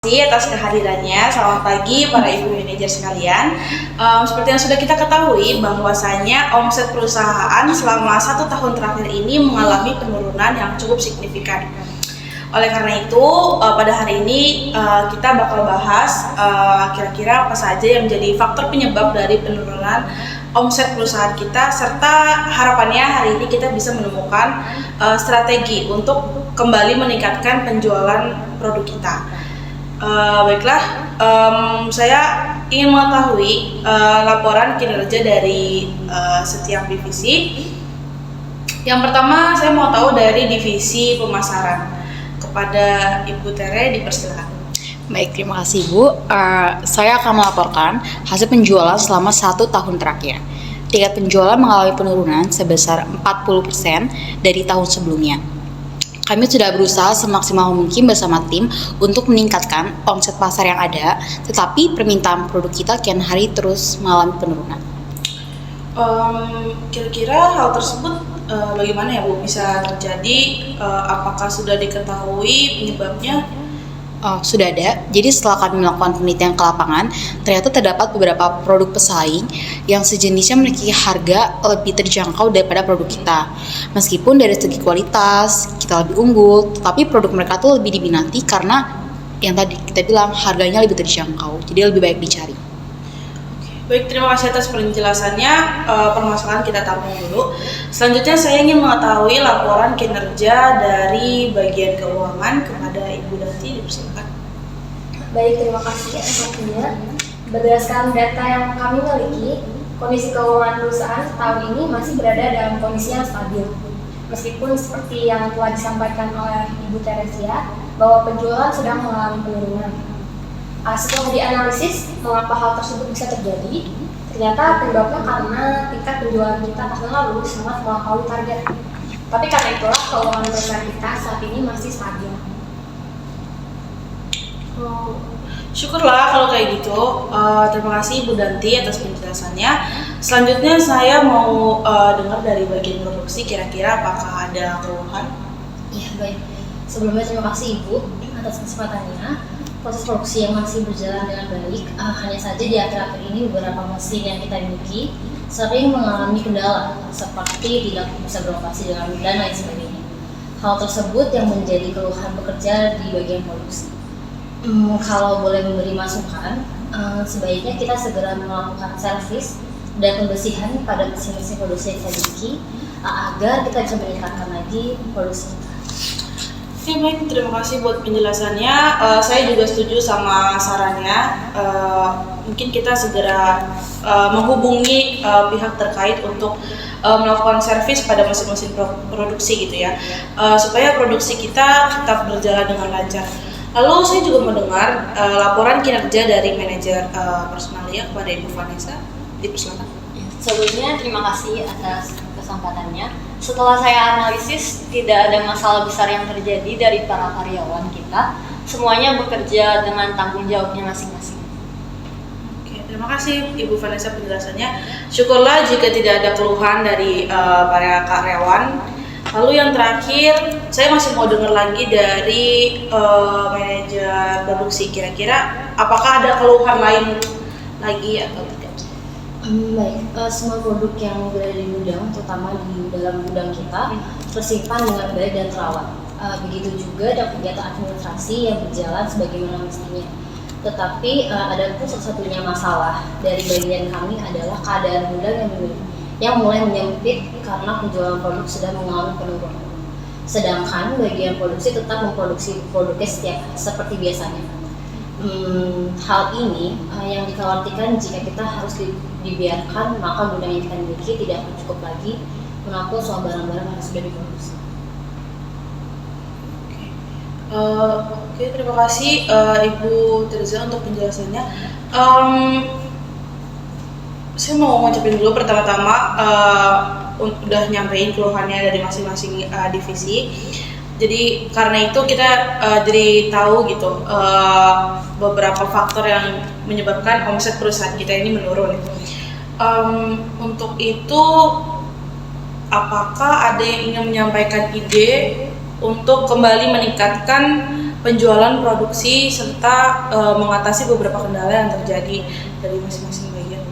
Atas kehadirannya. Selamat pagi para ibu manajer sekalian. Seperti yang sudah kita ketahui bahwasanya omset perusahaan selama 1 tahun terakhir ini mengalami penurunan yang cukup signifikan. Oleh karena itu pada hari ini kita bakal bahas kira-kira apa saja yang menjadi faktor penyebab dari penurunan omset perusahaan kita, serta harapannya hari ini kita bisa menemukan strategi untuk kembali meningkatkan penjualan produk kita. Baiklah, saya ingin mengetahui laporan kinerja dari setiap divisi. Yang pertama, saya mau tahu dari divisi pemasaran. Kepada Ibu Tere, dipersilakan. Baik, terima kasih Bu. Saya akan melaporkan hasil penjualan selama 1 tahun terakhir. Tingkat penjualan mengalami penurunan sebesar 40% dari tahun sebelumnya. Kami sudah berusaha semaksimal mungkin bersama tim untuk meningkatkan omset pasar yang ada, tetapi permintaan produk kita kian hari terus mengalami penurunan. Kira-kira hal tersebut bagaimana ya Bu bisa terjadi? Apakah sudah diketahui penyebabnya? Sudah ada. Jadi setelah kami melakukan penelitian ke lapangan, ternyata terdapat beberapa produk pesaing yang sejenisnya memiliki harga lebih terjangkau daripada produk kita. Meskipun dari segi kualitas kita lebih unggul, tetapi produk mereka tuh lebih diminati karena yang tadi kita bilang harganya lebih terjangkau. Jadi lebih baik dicari. Baik, terima kasih atas penjelasannya. Permasalahan kita tampung dulu. Selanjutnya saya ingin mengetahui laporan kinerja dari bagian keuangan kepada Ibu Danti, dipersilakan. Baik, terima kasih atas waktunya. Berdasarkan data yang kami miliki, kondisi keuangan perusahaan tahun ini masih berada dalam kondisi yang stabil. Meskipun seperti yang telah disampaikan oleh Ibu Teresia, bahwa penjualan sedang mengalami penurunan. Setelah dianalisis mengapa hal tersebut bisa terjadi, ternyata penyebabnya karena tingkat penjualan kita tahun lalu sangat melampaui target. Tapi karena itulah keuangan perusahaan kita saat ini masih stabil. Syukurlah kalau kayak gitu. Terima kasih Ibu Danti atas penjelasannya. Selanjutnya saya mau dengar dari bagian produksi, kira-kira apakah ada keluhan? Iya, baik. Sebelumnya terima kasih Ibu atas kesempatannya. Proses produksi yang masih berjalan dengan baik, hanya saja di akhir-akhir ini beberapa mesin yang kita miliki sering mengalami kendala, seperti tidak bisa beroperasi dengan dan lain sebagainya. Hal tersebut yang menjadi keluhan pekerja di bagian produksi. Kalau boleh memberi masukan, sebaiknya kita segera melakukan servis dan pembersihan pada mesin-mesin produksi yang kita miliki, agar kita bisa meningkatkan lagi produksi kita. Oke, baik, terima kasih buat penjelasannya. Saya juga setuju sama sarannya. Mungkin kita segera menghubungi pihak terkait untuk melakukan servis pada mesin-mesin produksi gitu ya, supaya produksi kita tetap berjalan dengan lancar. Lalu saya juga mendengar laporan kinerja dari manajer personalia kepada Ibu Vanessa, dipersilakan. Sebelumnya terima kasih atas kesempatannya. Setelah saya analisis, tidak ada masalah besar yang terjadi dari para karyawan kita. Semuanya bekerja dengan tanggung jawabnya masing-masing. Oke, terima kasih Ibu Vanessa penjelasannya. Syukurlah jika tidak ada keluhan dari para karyawan. Lalu yang terakhir, saya masih mau dengar lagi dari manajer produksi. Kira-kira apakah ada keluhan lain lagi atau tidak? Baik, semua produk yang berada di gudang, terutama di dalam gudang kita, tersimpan dengan baik dan terawat. Begitu juga ada kegiatan administrasi yang berjalan sebagaimana mestinya. Tetapi ada pun satu-satunya masalah dari bagian kami adalah keadaan gudang yang mulai menyempit karena penjualan produk sedang mengalami penurunan. Sedangkan bagian produksi tetap memproduksi produknya seperti biasanya. Hal ini yang dikhawatirkan jika kita harus dibiarkan, maka gudang yang kita miliki tidak akan cukup lagi menampung semua barang-barang yang sudah diproduksi. Oke, terima kasih Ibu Teresa untuk penjelasannya. Saya mau ngucapin dulu pertama-tama udah nyampein keluhannya dari masing-masing divisi. Jadi karena itu kita jadi tahu gitu beberapa faktor yang menyebabkan omset perusahaan kita ini menurun. Untuk itu, apakah ada yang ingin menyampaikan ide untuk kembali meningkatkan penjualan, produksi, serta mengatasi beberapa kendala yang terjadi dari masing-masing bagian.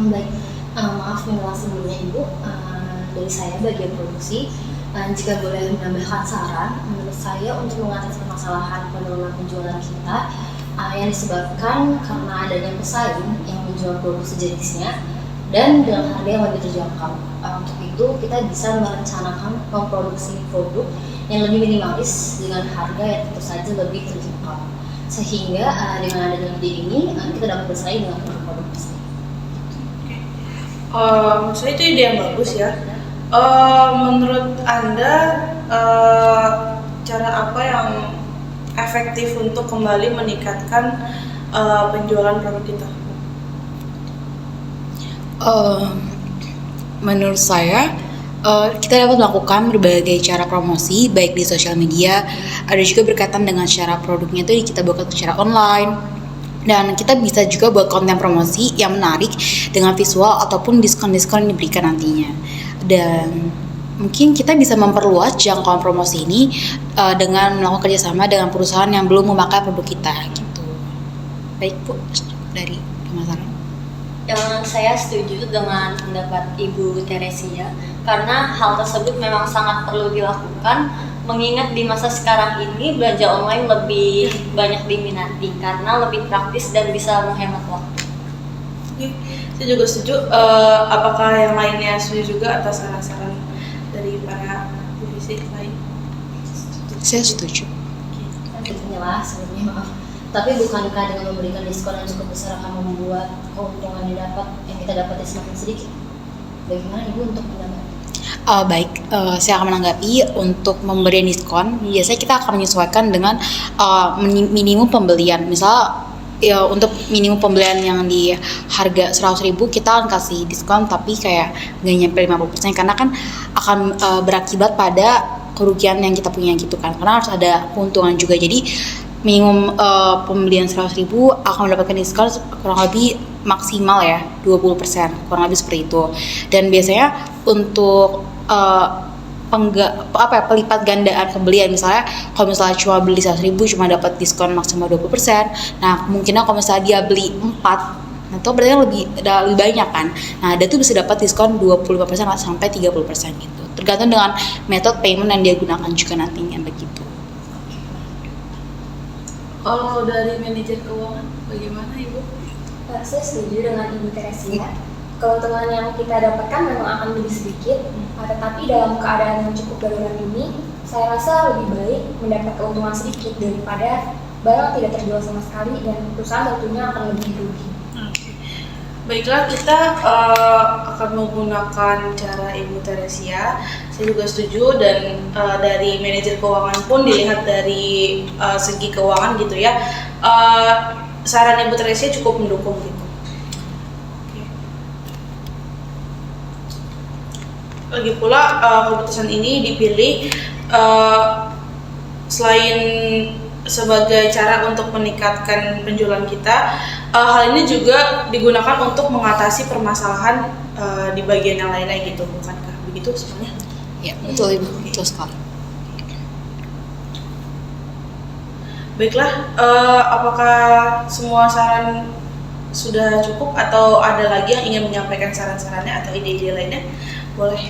Baik, maaf mengulang sebelumnya Ibu. Dari saya bagian produksi, jika boleh menambahkan saran, menurut saya untuk mengatasi permasalahan penurunan penjualan kita yang disebabkan karena adanya pesaing yang menjual produk sejenisnya dan dengan harga yang lebih terjangkau. Untuk itu kita bisa merencanakan memproduksi produk yang lebih minimalis dengan harga yang tentu saja lebih terjangkau, sehingga dengan adanya ide ini kita dapat bersaing dengan produk-produk tersebut. Saya itu ide yang bagus ya. Menurut Anda cara apa yang efektif untuk kembali meningkatkan penjualan produk kita? Menurut saya kita dapat melakukan berbagai cara promosi baik di sosial media, ada juga berkaitan dengan cara produknya itu kita buat secara online. Dan kita bisa juga buat konten promosi yang menarik dengan visual ataupun diskon-diskon yang diberikan nantinya. Dan mungkin kita bisa memperluas jangkauan promosi ini dengan melakukan kerjasama dengan perusahaan yang belum memakai produk kita gitu. Baik Bu, dari pemasaran. Saya setuju dengan pendapat Ibu Teresia karena hal tersebut memang sangat perlu dilakukan. Mengingat di masa sekarang ini belanja online lebih banyak diminati karena lebih praktis dan bisa menghemat waktu. Saya juga setuju. Apakah yang lainnya setuju juga atas saran-saran dari para divisi lain? Saya setuju. Penyelah sebelumnya maaf. Tapi bukankah dengan memberikan diskon yang cukup besar akan membuat keuntungan yang kita dapat semakin sedikit? Bagaimana Ibu untuk menambah? Baik, saya akan menanggapi untuk pemberian diskon. Biasanya kita akan menyesuaikan dengan minimum pembelian. Misal ya untuk minimum pembelian yang di harga 100.000 kita akan kasih diskon tapi kayak nggak nyampe 50% karena kan akan berakibat pada kerugian yang kita punya gitu kan. Karena harus ada keuntungan juga. Jadi minimum pembelian 100.000 akan mendapatkan diskon kurang lebih maksimal ya 20%, kurang lebih seperti itu. Dan biasanya untuk pelipat gandaan pembelian, misalnya kalau misalnya cuma beli 100.000 cuma dapat diskon maksimal 20%. Nah kemungkinan kalau misalnya dia beli 4 atau berarti lebih banyak kan. Nah dia tuh bisa dapat diskon 25% sampai 30% gitu. Tergantung dengan metode payment yang dia gunakan juga nantinya begitu. Kalau dari manajer keuangan bagaimana Ibu? Saya setuju dengan Ibu Teresia. Keuntungan yang kita dapatkan memang akan lebih sedikit, tetapi dalam keadaan yang cukup darurat ini, saya rasa lebih baik mendapat keuntungan sedikit daripada barang tidak terjual sama sekali dan perusahaan tentunya akan lebih rugi. Baiklah, kita akan menggunakan cara Ibu Teresia. Saya juga setuju dan dari manajer keuangan pun dilihat dari segi keuangan gitu ya. Saran Ibu Teresia cukup mendukung gitu. Lagi pula keputusan ini dipilih selain sebagai cara untuk meningkatkan penjualan kita, hal ini juga digunakan untuk mengatasi permasalahan di bagian yang lainnya gitu, bukankah begitu sebenarnya? Ya betul Ibu, betul sekali. Baiklah, apakah semua saran sudah cukup atau ada lagi yang ingin menyampaikan saran-sarannya atau ide-ide lainnya? Boleh.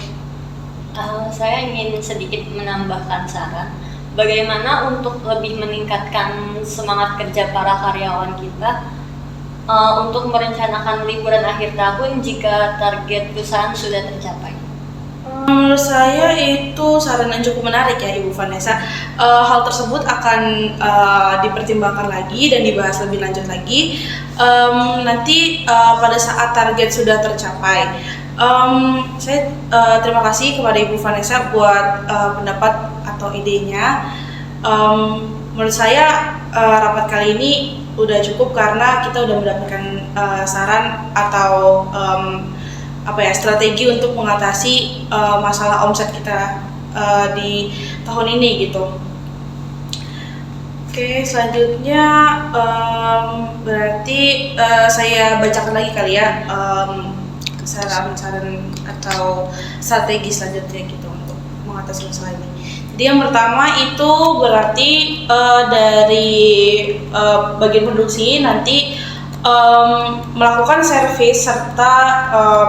Saya ingin sedikit menambahkan saran bagaimana untuk lebih meningkatkan semangat kerja para karyawan kita untuk merencanakan liburan akhir tahun jika target perusahaan sudah tercapai. Menurut saya itu saran yang cukup menarik ya Ibu Vanessa. Hal tersebut akan dipertimbangkan lagi dan dibahas lebih lanjut lagi nanti pada saat target sudah tercapai. Saya terima kasih kepada Ibu Vanessa buat pendapat atau idenya. Menurut saya rapat kali ini udah cukup karena kita udah mendapatkan saran atau strategi untuk mengatasi masalah omset kita di tahun ini gitu. Oke, selanjutnya berarti saya bacakan lagi kali ya saran-saran atau strategi selanjutnya gitu untuk mengatasi masalah ini. Jadi yang pertama itu berarti dari bagian produksi nanti melakukan servis serta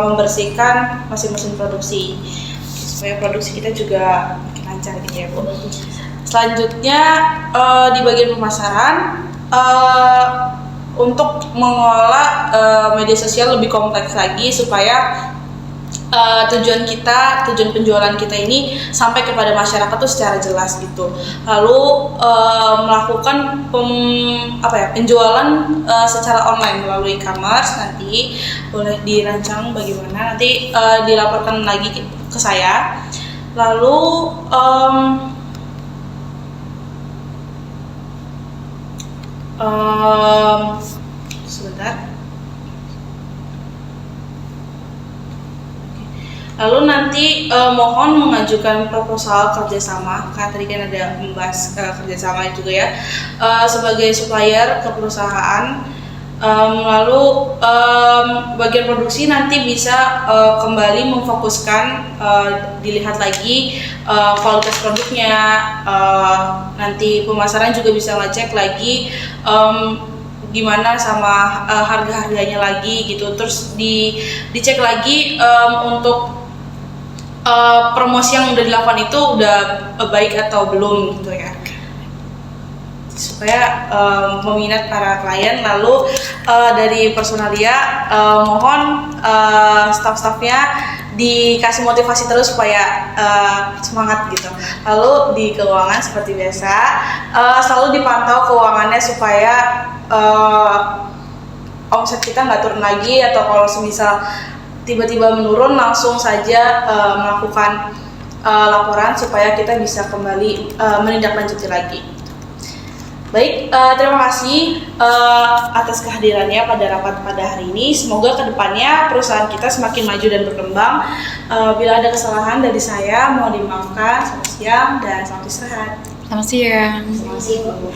membersihkan mesin-mesin produksi supaya produksi kita juga makin lancar gitu ya Bu. Selanjutnya di bagian pemasaran untuk mengelola media sosial lebih kompleks lagi supaya tujuan penjualan kita ini sampai kepada masyarakat tuh secara jelas gitu. Lalu melakukan penjualan secara online melalui e-commerce, nanti boleh dirancang bagaimana, nanti dilaporkan lagi ke saya. Lalu sebentar. Lalu nanti mohon mengajukan proposal kerjasama, karena tadi kan ada membahas kerjasama juga ya, sebagai supplier ke perusahaan. Lalu bagian produksi nanti bisa kembali memfokuskan, dilihat lagi kualitas produknya, nanti pemasaran juga bisa ngecek lagi gimana sama harga-harganya lagi gitu, terus dicek lagi untuk promosi yang udah dilakukan itu udah baik atau belum gitu ya, supaya meminat para klien. Lalu dari personalia mohon staff-staffnya dikasih motivasi terus supaya semangat gitu. Lalu di keuangan seperti biasa selalu dipantau keuangannya supaya omset kita nggak turun lagi, atau kalau semisal tiba-tiba menurun langsung saja melakukan laporan supaya kita bisa kembali menindaklanjuti lagi. Baik, terima kasih atas kehadirannya pada rapat pada hari ini. Semoga kedepannya perusahaan kita semakin maju dan berkembang. Bila ada kesalahan dari saya, mohon dimaafkan. Selamat siang dan selamat istirahat. Selamat siang. Terima kasih Bu.